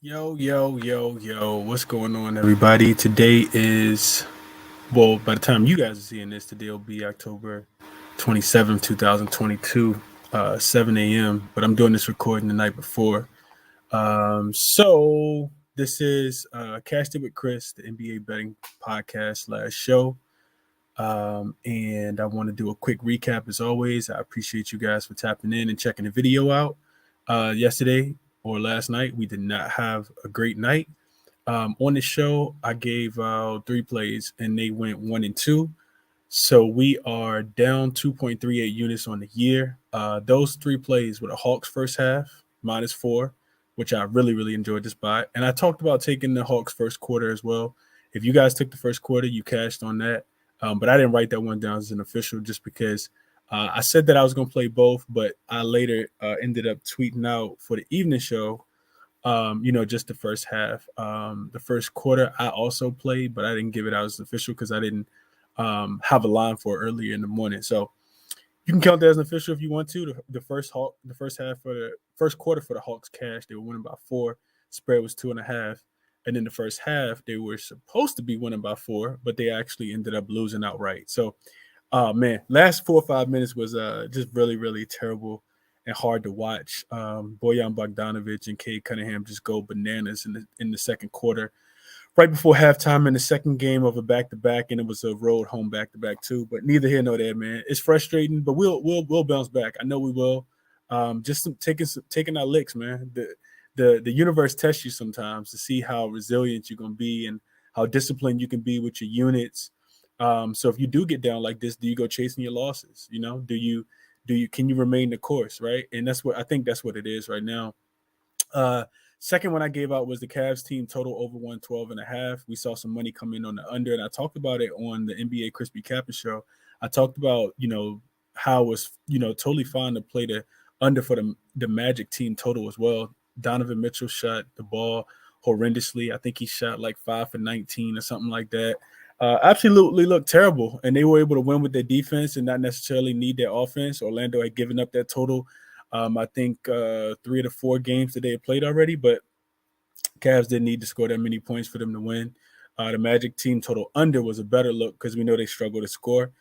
Yo, what's going on, everybody? Today is, by the time you guys are seeing this, today will be October 27th, 2022, 7 a.m. But I'm doing this recording the night before. So this is Cashed It with Chris, the NBA betting podcast/show. And I want to do a quick recap as always. I appreciate you guys for tapping in and checking the video out. Yesterday or last night, we did not have a great night. On the show, I gave out three plays and they went 1 and 2. So we are down 2.38 units on the year. Those three plays were the Hawks first half, -4, which I really enjoyed this spot. And I talked about taking the Hawks first quarter as well. If you guys took the first quarter, you cashed on that. But I didn't write that one down as an official just because I said that I was going to play both, but I later ended up tweeting out for the evening show just the first half. The first quarter I also played, but I didn't give it out as official because I didn't have a line for it earlier in the morning. So you can count that as an official if you want to. The first half for the first quarter for the Hawks cash, they were winning by 4. Spread was 2.5. And then the first half, they were supposed to be winning by 4, but they actually ended up losing outright. So, man, last 4 or 5 minutes was just really terrible and hard to watch. Bojan Bogdanovic and Cade Cunningham just go bananas in the second quarter, right before halftime in the second game of a back-to-back, and it was a road home back-to-back too. But neither here nor there, man. It's frustrating, but we'll bounce back. I know we will. Just taking our licks, man. The universe tests you sometimes to see how resilient you're gonna be and how disciplined you can be with your units. So if you do get down like this, do you go chasing your losses? Can you remain the course, right? And I think that's what it is right now. Second one I gave out was the Cavs team total over 112.5. We saw some money come in on the under, and I talked about it on the NBA Crispy Kappa show. I talked about, how it was, totally fine to play the under for the Magic team total as well. Donovan Mitchell shot the ball horrendously. I think he shot like 5 for 19 or something like that. Absolutely looked terrible, and they were able to win with their defense and not necessarily need their offense. Orlando had given up that total I think 3 to 4 games that they had played already, but Cavs didn't need to score that many points for them to win. The Magic team total under was a better look because we know they struggle to score.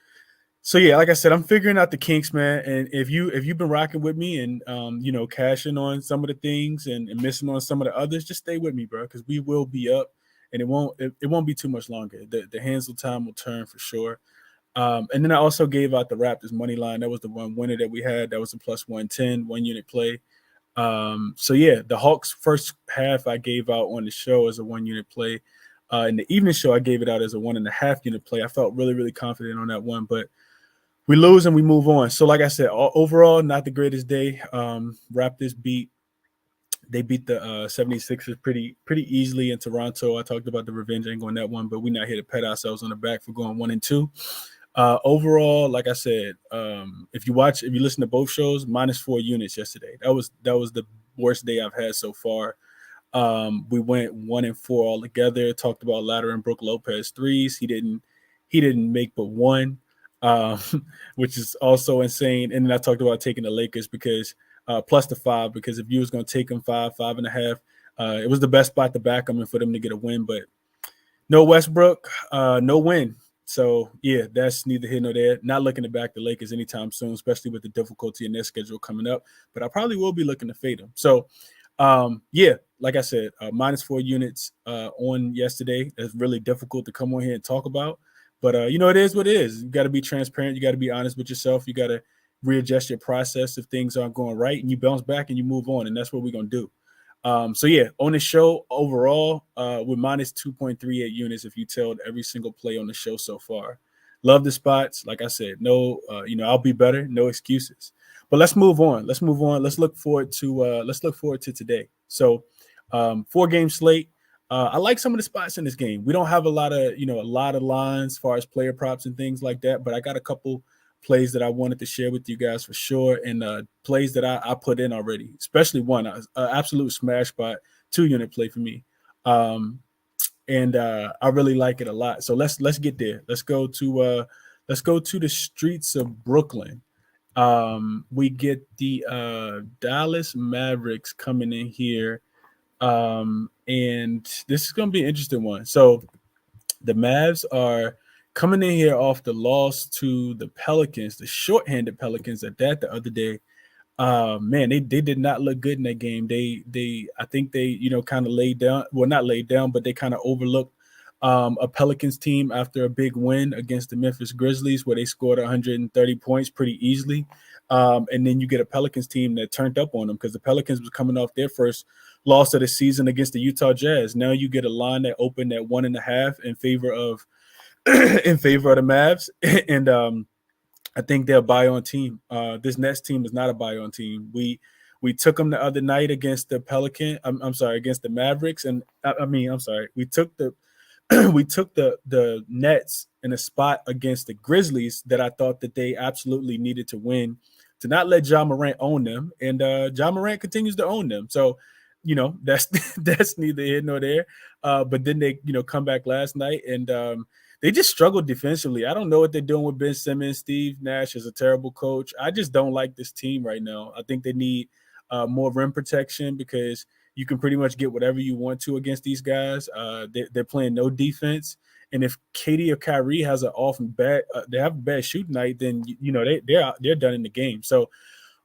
So yeah, like I said, I'm figuring out the kinks, man. And if you've been rocking with me and cashing on some of the things and missing on some of the others, just stay with me, bro, because we will be up, and it won't be too much longer. The hands of time will turn for sure. And then I also gave out the Raptors money line. That was the one winner that we had. That was a plus 110, 1 unit play. So yeah, the Hawks first half I gave out on the show as a 1 unit play. In the evening show, I gave it out as a 1.5 unit play. I felt really confident on that one, but we lose and we move on. So like I said, overall, not the greatest day. Raptors beat the 76ers pretty easily in Toronto. I talked about the revenge angle on that one, but we're not here to pat ourselves on the back for going 1 and 2. Overall, like I said, if you listen to both shows, -4 units yesterday. That was the worst day I've had so far. We went 1 and 4 altogether. Talked about Ladder and Brook Lopez threes. He didn't make but one, um, which is also insane. And then I talked about taking the Lakers because plus the 5, because if you was going to take them 5.5, it was the best spot to back them and for them to get a win. But no Westbrook, no win. So, yeah, that's neither here nor there. Not looking to back the Lakers anytime soon, especially with the difficulty in their schedule coming up. But I probably will be looking to fade them. So, yeah, like I said, -4 units on yesterday. That's really difficult to come on here and talk about. But, it is what it is. You got to be transparent. You got to be honest with yourself. You got to readjust your process if things aren't going right. And you bounce back and you move on. And that's what we're going to do. So yeah, on the show overall, we're -2.38 units if you tailed every single play on the show so far. Love the spots. Like I said, no, I'll be better. No excuses. But let's move on. Let's look forward to today. So 4-game slate. I like some of the spots in this game. We don't have a lot of lines as far as player props and things like that, but I got a couple plays that I wanted to share with you guys for sure, and plays that I put in already, especially one, absolute smash spot, 2-unit play for me. And I really like it a lot. So let's get there. Let's go to the streets of Brooklyn. We get the Dallas Mavericks coming in here and this is going to be an interesting one. So the Mavs are coming in here off the loss to the Pelicans, the shorthanded Pelicans at that the other day. Man, they did not look good in that game. They I think they kind of laid down, well, not laid down, but they kind of overlooked a Pelicans team after a big win against the Memphis Grizzlies where they scored 130 points pretty easily. And then you get a Pelicans team that turned up on them because the Pelicans was coming off their first loss of the season against the Utah Jazz. Now you get a line that opened at 1.5 in favor of in favor of the Mavs, and I think they're a buy-on team. This Nets team is not a buy-on team. We took them the other night against the against the Mavericks, and we took the we took the Nets in a spot against the Grizzlies that I thought that they absolutely needed to win to not let Ja Morant own them, and Ja Morant continues to own them. So, that's that's neither here nor there. But then they come back last night and they just struggled defensively. I don't know what they're doing with Ben Simmons. Steve Nash is a terrible coach. I just don't like this team right now. I think they need more rim protection because you can pretty much get whatever you want to against these guys. They're playing no defense, and if Katie or Kyrie has they have a bad shoot night, then they're done in the game. So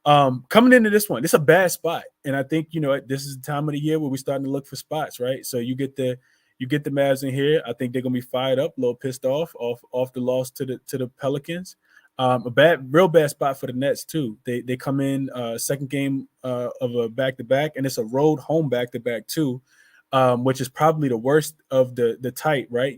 coming into this one, it's a bad spot, and I think this is the time of the year where we're starting to look for spots, right? So you get the Mavs in here. I think they're gonna be fired up, a little pissed off the loss to the Pelicans. Real bad spot for the Nets too. They come in second game of a back-to-back, and it's a road home back-to-back too, which is probably the worst of the type, right?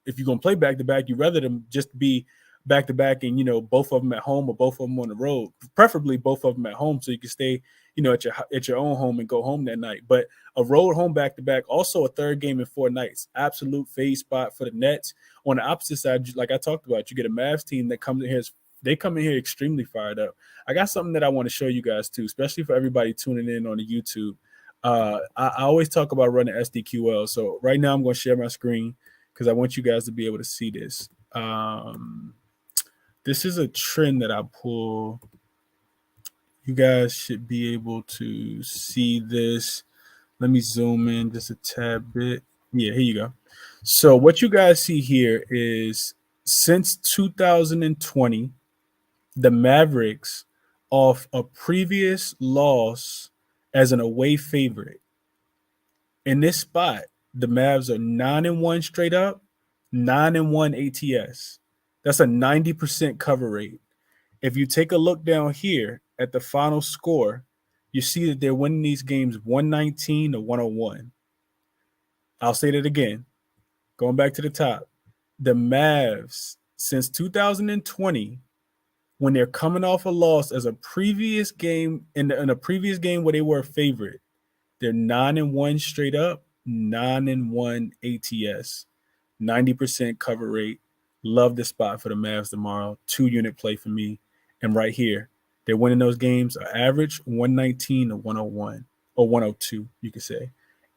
If you're gonna play back-to-back, you rather them just be back-to-back and both of them at home or both of them on the road, preferably both of them at home, so you can stay at your own home and go home that night. But a road home back-to-back, also a third game in 4 nights, absolute fade spot for the Nets. On the opposite side, like I talked about, you get a Mavs team that comes in here. They come in here extremely fired up. I got something that I want to show you guys too, especially for everybody tuning in on the YouTube. I always talk about running SDQL. So right now I'm going to share my screen because I want you guys to be able to see this. This is a trend that I pull. You guys should be able to see this. Let me zoom in just a tad bit. Yeah, here you go. So what you guys see here is since 2020, the Mavericks, off a previous loss as an away favorite. In this spot, the Mavs are 9-1 straight up, 9-1 ATS. That's a 90% cover rate. If you take a look down here at the final score, you see that they're winning these games 119 to 101. I'll say that again. Going back to the top, the Mavs since 2020, when they're coming off a loss as a previous game in a previous game where they were a favorite, they're 9-1 straight up, 9-1 ATS, 90% cover rate. Love the spot for the Mavs tomorrow. 2-unit play for me. And right here, they're winning those games. Average 119 to 101 or 102, you could say.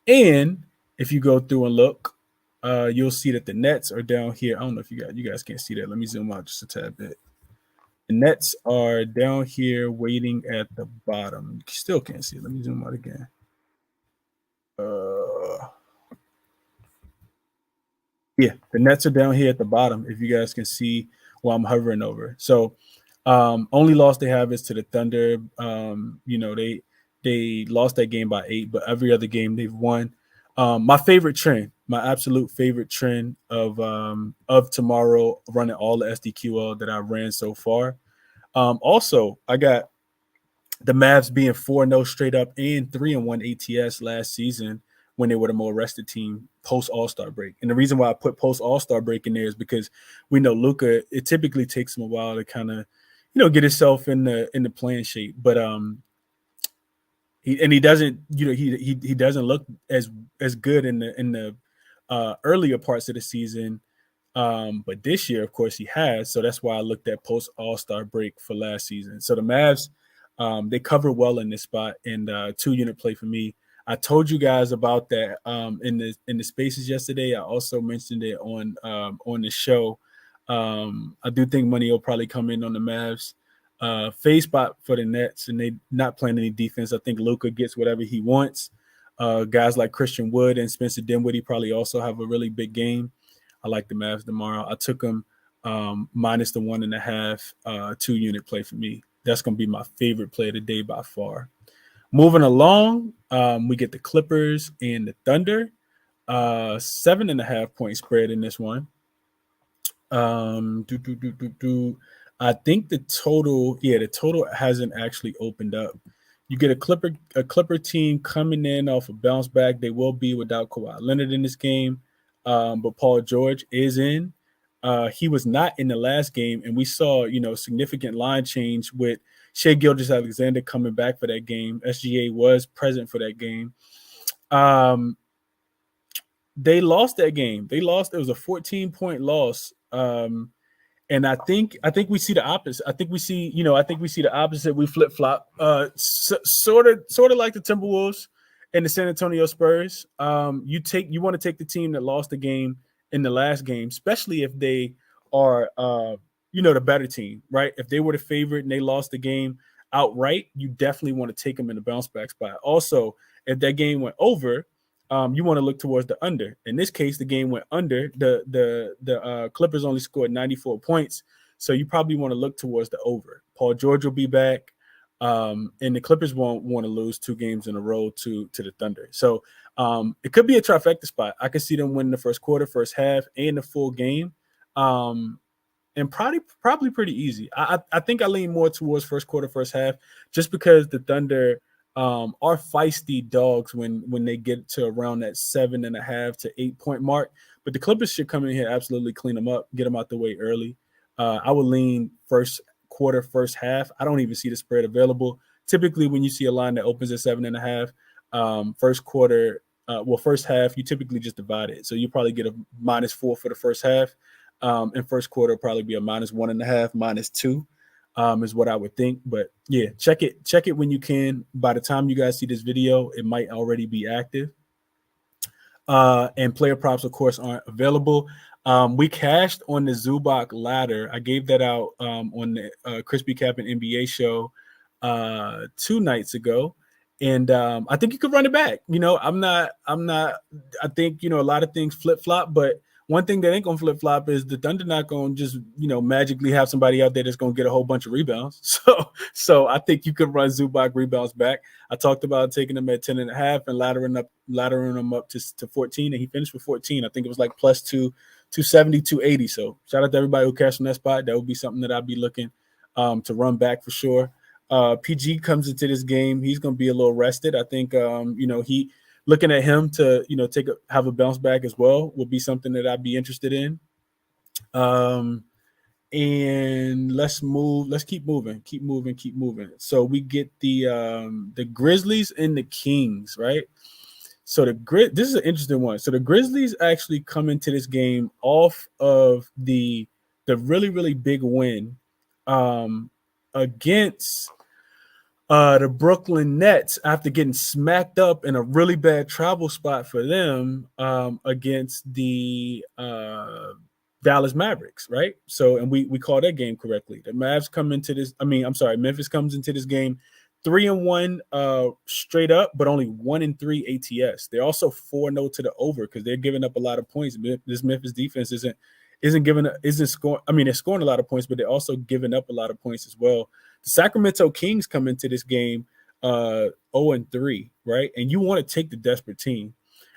And if you go through and look, you'll see that the Nets are down here. I don't know if you guys can't see that. Let me zoom out just a tad bit. The Nets are down here waiting at the bottom. You still can't see it. Let me zoom out again. Yeah, the Nets are down here at the bottom. If you guys can see what I'm hovering over. So only loss they have is to the Thunder. They lost that game by 8, but every other game they've won. My favorite trend, my absolute favorite trend of tomorrow, running all the SDQL that I ran so far. Also, I got the Mavs being 4-0 straight up and 3-1 ATS last season when they were the more rested team post All-Star break. And the reason why I put post All-Star break in there is because we know Luka, it typically takes him a while to kind of, get himself in the playing shape. But he doesn't, he doesn't look as good in the earlier parts of the season. But this year, of course, he has. So that's why I looked at post All-Star break for last season. So the Mavs, they cover well in this spot, and 2-unit play for me. I told you guys about that in the spaces yesterday. I also mentioned it on the show. I do think money will probably come in on the Mavs. Fade spot for the Nets, and they not playing any defense. I think Luka gets whatever he wants. Guys like Christian Wood and Spencer Dinwiddie probably also have a really big game. I like the Mavs tomorrow. I took them minus the 1.5 2-unit play for me. That's going to be my favorite play of the day by far. Moving along, we get the Clippers and the Thunder. 7.5 point spread in this one. I think the total hasn't actually opened up. You get a Clipper team coming in off a bounce back. They will be without Kawhi Leonard in this game, but Paul George is in. He was not in the last game, and we saw significant line change with Shai Gilgeous-Alexander coming back for that game. SGA was present for that game. They lost that game. It was a 14-point loss. And I think we see the opposite. I think we see the opposite. We flip flop, sort of like the Timberwolves and the San Antonio Spurs. You want to take the team that lost the game in the last game, especially if they are the better team, right? If they were the favorite and they lost the game outright, you definitely want to take them in the bounce back spot. Also, if that game went over, you want to look towards the under. In this case, the game went under. The Clippers only scored 94 points, so you probably want to look towards the over. Paul George will be back, and the Clippers won't want to lose 2 games in a row to the Thunder. So it could be a trifecta spot. I could see them win the first quarter, first half, and the full game, and probably pretty easy. I think I lean more towards first quarter, first half, just because the Thunder are feisty dogs when they get to around that 7.5 to 8 point mark. But the Clippers should come in here, absolutely clean them up, get them out the way early. I would lean first quarter, first half. I don't even see the spread available. Typically, when you see a line that opens at 7.5, first quarter, first half, you typically just divide it. So you probably get a -4 for the first half. And first quarter probably be a -1.5, -2. Is what I would think. But yeah, check it when you can. By the time you guys see this video, it might already be active. And player props, of course, aren't available. We cashed on the Zubac ladder. I gave that out on the Crispy Cap and NBA show 2 nights ago. And I think you could run it back. I think, a lot of things flip-flop, but one thing that ain't going to flip-flop is the Thunder not going to just, magically have somebody out there that's going to get a whole bunch of rebounds. So I think you could run Zubac rebounds back. I talked about taking them at 10.5 and laddering them up to 14, and he finished with 14. I think it was like plus 270, 280. So shout out to everybody who cashed on that spot. That would be something that I'd be looking to run back for sure. PG comes into this game. He's going to be a little rested. I think, he – looking at him to, have a bounce back as well would be something that I'd be interested in. And let's keep moving. So we get the Grizzlies and the Kings, right? So this is an interesting one. So the Grizzlies actually come into this game off of the really, really big win against the Brooklyn Nets after getting smacked up in a really bad travel spot for them against the Dallas Mavericks, right? So, and we call that game correctly. The Mavs come into this. Memphis comes into this game 3-1 straight up, but only 1-3 ATS. They're also 4-0 to the over because they're giving up a lot of points. This Memphis defense isn't scoring. I mean, they're scoring a lot of points, but they're also giving up a lot of points as well. The Sacramento Kings come into this game 0-3, right? And you want to take the desperate team.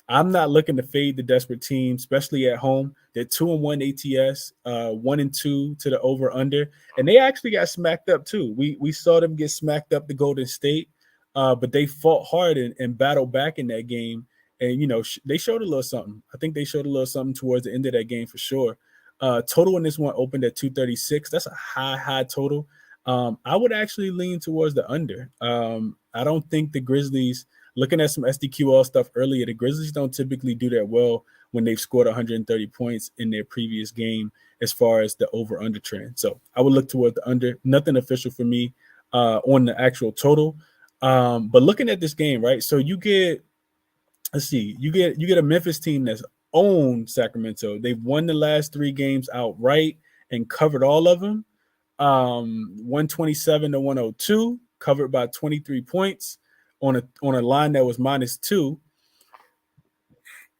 I'm not looking to fade the desperate team, especially at home. They're 2-1 ATS, 1-2 to the over/under, and they actually got smacked up too. We saw them get smacked up to Golden State, but they fought hard and battled back in that game. And they showed a little something. I think they showed a little something towards the end of that game for sure. Total in this one opened at 236. That's a high total. I would actually lean towards the under. I don't think the Grizzlies, looking at some SDQL stuff earlier, the Grizzlies don't typically do that well when they've scored 130 points in their previous game as far as the over-under trend. So I would look toward the under. Nothing official for me on the actual total. But looking at this game, right, so you get a Memphis team that's owned Sacramento. They've won the last 3 games outright and covered all of them. 127 to 102, covered by 23 points on a line that was -2.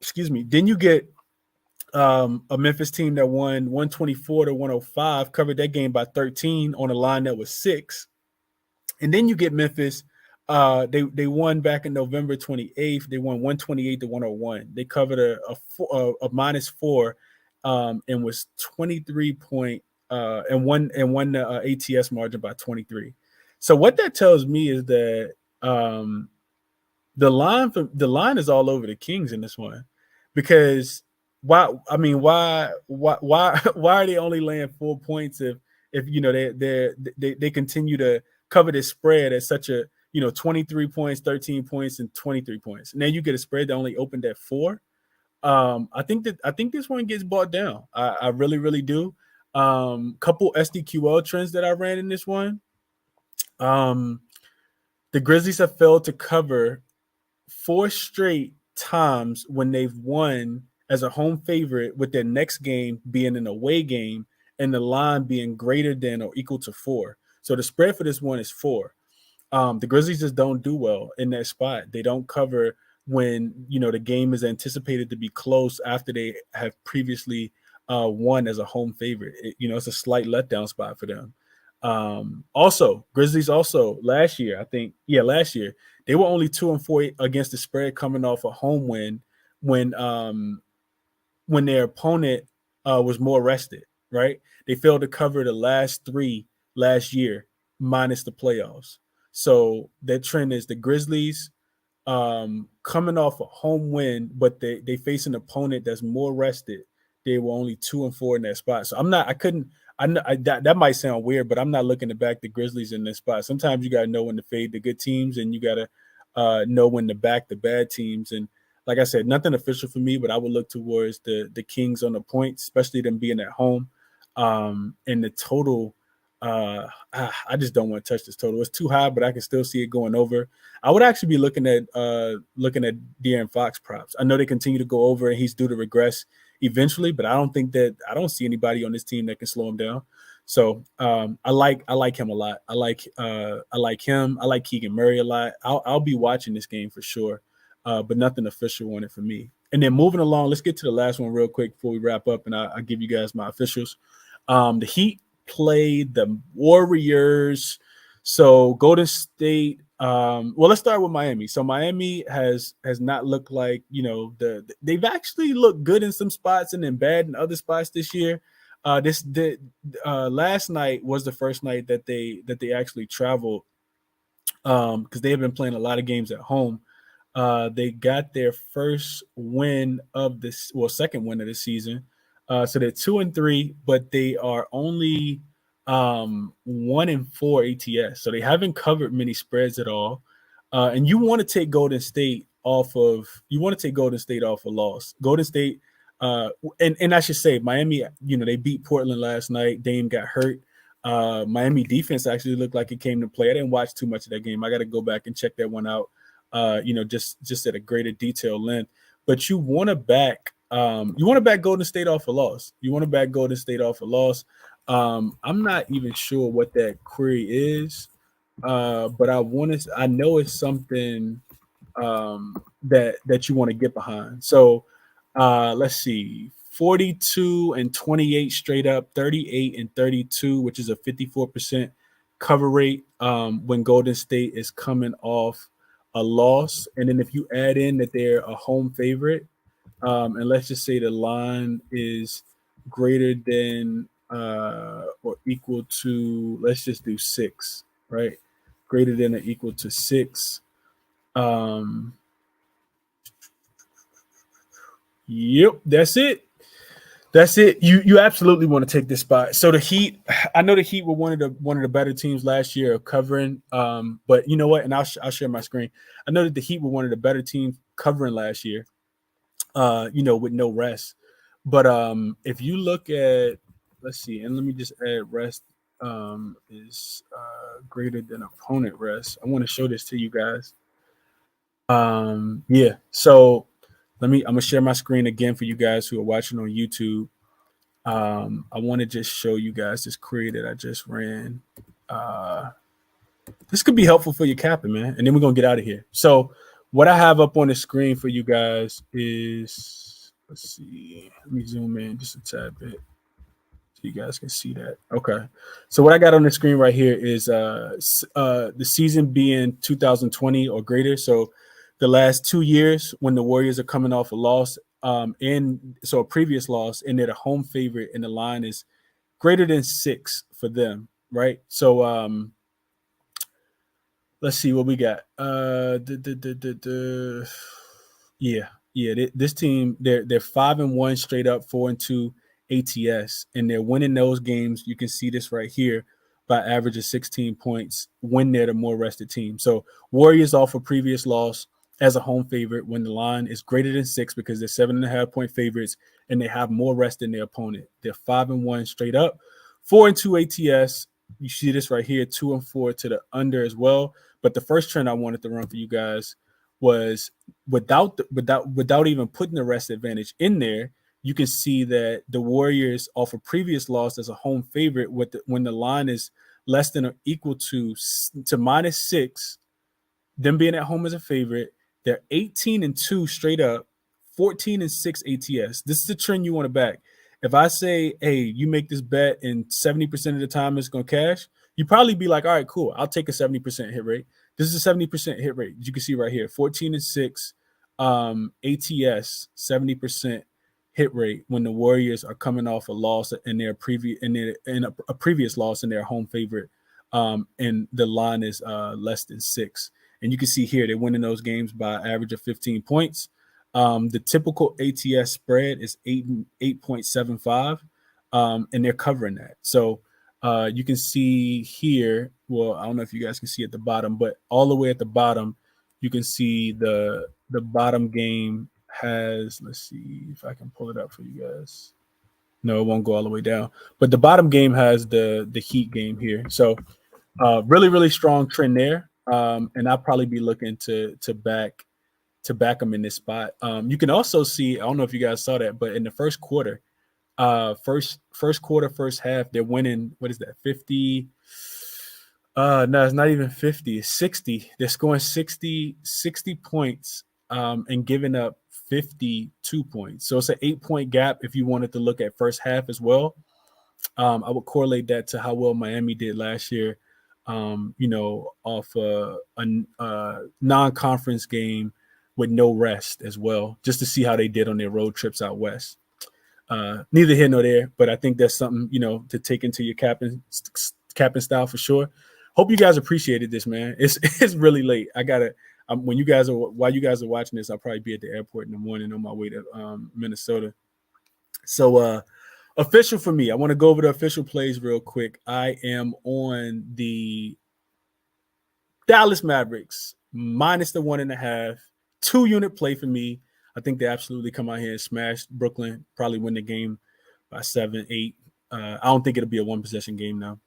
excuse me. Then you get a Memphis team that won 124 to 105, covered that game by 13 on a line that was 6. And then you get Memphis. They won back in November 28th. They won 128 to 101. They covered a -4, and was 23 point and won the ATS margin by 23. So what that tells me is that the line is all over the Kings in this one, because why are they only laying 4 points if they continue to cover this spread at such a 23 points, 13 points, and 23 points. Now you get a spread that only opened at 4. I think this one gets bought down. I really, really do. Couple SDQL trends that I ran in this one. The Grizzlies have failed to cover 4 straight times when they've won as a home favorite, with their next game being an away game and the line being greater than or equal to 4. So the spread for this one is 4. The Grizzlies just don't do well in that spot. They don't cover when the game is anticipated to be close after they have previously won as a home favorite. It's a slight letdown spot for them. Also, Grizzlies last year, they were only 2-4 against the spread coming off a home win when their opponent was more rested. Right, they failed to cover the last 3 last year minus the playoffs. So that trend is the Grizzlies coming off a home win, but they face an opponent that's more rested. They were only 2-4 in that spot. So that might sound weird, but I'm not looking to back the Grizzlies in this spot. Sometimes you got to know when to fade the good teams, and you got to know when to back the bad teams. And like I said, nothing official for me, but I would look towards the Kings on the points, especially them being at home. And the total, I just don't want to touch this total. It's too high, but I can still see it going over. I would actually be looking at De'Aaron Fox props. I know they continue to go over, and he's due to regress eventually, but I don't see anybody on this team that can slow him down. So I like him a lot. I like him. I like Keegan Murray a lot. I'll be watching this game for sure, but nothing official on it for me. And then moving along, let's get to the last one real quick before we wrap up, and I'll give you guys my officials. The Heat played the Warriors. So Golden State. Let's start with Miami. So Miami has not looked like they've actually looked good in some spots and then bad in other spots this year. Last night was the first night that they actually traveled, because they have been playing a lot of games at home. They got their first win of this, second win of the season. So they're 2-3, but they are only 1-4 ATS. So they haven't covered many spreads at all. And you want to take Golden State off a loss. Golden State, and I should say Miami, they beat Portland last night. Dame got hurt. Miami defense actually looked like it came to play. I didn't watch too much of that game. I got to go back and check that one out. Just at a greater detail length. But you want to back Golden State off a loss. I'm not even sure what that query is, but I know it's something that you want to get behind. So let's see, 42-28 straight up, 38-32, which is a 54% cover rate when Golden State is coming off a loss. And then if you add in that they're a home favorite, and let's just say the line is greater than or equal to, let's just do 6, right? Greater than or equal to 6. Yep, that's it. You absolutely want to take this spot. So the Heat, I know the Heat were one of the better teams last year of covering. But you know what? And I'll share my screen. I know that the Heat were one of the better teams covering last year. With no rest. But if you look at, let's see, and let me just add rest is greater than opponent rest. I want to show this to you guys. Yeah. So I'm gonna share my screen again for you guys who are watching on YouTube. I want to just show you guys this query that I just ran. This could be helpful for your capping, man. And then we're gonna get out of here. So what I have up on the screen for you guys is, let's see, let me zoom in just a tad bit so you guys can see that. Okay. So what I got on the screen right here is the season being 2020 or greater. So the last 2 years when the Warriors are coming off a loss, and so a previous loss, and they're the home favorite, and the line is greater than 6 for them, right? So let's see what we got. This team they're 5-1 straight up, 4-2 ATS, and they're winning those games. You can see this right here by average of 16 points when they're the more rested team. So Warriors off a previous loss as a home favorite when the line is greater than 6 because they're 7.5-point favorites and they have more rest than their opponent. They're 5-1 straight up, 4-2 ATS. You see this right here, 2-4 to the under as well. But the first trend I wanted to run for you guys was without even putting the rest advantage in there, you can see that the Warriors off a previous loss as a home favorite when the line is less than or equal to -6, them being at home as a favorite, they're 18-2 straight up, 14-6 ATS. This is the trend you want to back. If I say, hey, you make this bet and 70% of the time it's going to cash, you probably be like, all right, cool. I'll take a 70% hit rate. This is a 70% hit rate. You can see right here, 14-6 ATS, 70% hit rate when the Warriors are coming off a loss in a previous loss in their home favorite, and the line is less than 6. And you can see here they're winning those games by an average of 15 points. The typical ATS spread is 8.75, and they're covering that. So you can see here, well, I don't know if you guys can see at the bottom, but all the way at the bottom, you can see the bottom game has, let's see if I can pull it up for you guys. No, it won't go all the way down. But the bottom game has the Heat game here. So really, really strong trend there. And I'll probably be looking to back them in this spot. You can also see, I don't know if you guys saw that, but in the first quarter, first quarter, first half, they're winning, what is that, 50? No, it's not even 50, it's 60. They're scoring 60 points and giving up 52 points. So it's an 8-point gap if you wanted to look at first half as well. I would correlate that to how well Miami did last year, off a non-conference game with no rest as well, just to see how they did on their road trips out west. Neither here nor there, but I think that's something, to take into your capping style for sure. Hope you guys appreciated this, man. It's really late. While you guys are watching this, I'll probably be at the airport in the morning on my way to Minnesota. So official for me, I want to go over the official plays real quick. I am on the Dallas Mavericks minus the 1.5, 2-unit play for me. I think they absolutely come out here and smash Brooklyn, probably win the game by 7, 8. I don't think it'll be a one-possession game now.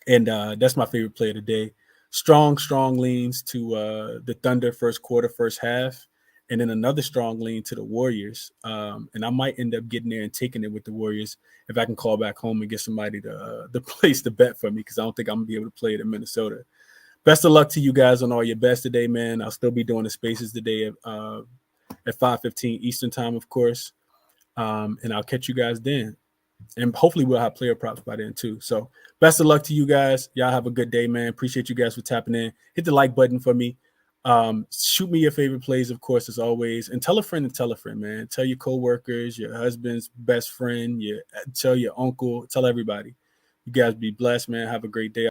And that's my favorite play of the day. Strong leans to the Thunder first quarter, first half, and then another strong lean to the Warriors. And I might end up getting there and taking it with the Warriors if I can call back home and get somebody to place the bet for me, because I don't think I'm going to be able to play it in Minnesota. Best of luck to you guys on all your bets today, man. I'll still be doing the spaces today at 5:15 Eastern time, of course. And I'll catch you guys then. And hopefully we'll have player props by then too. So best of luck to you guys. Y'all have a good day, man. Appreciate you guys for tapping in. Hit the like button for me. Shoot me your favorite plays, of course, as always. And tell a friend, man. Tell your coworkers, your husband's best friend, tell your uncle, tell everybody. You guys be blessed, man. Have a great day.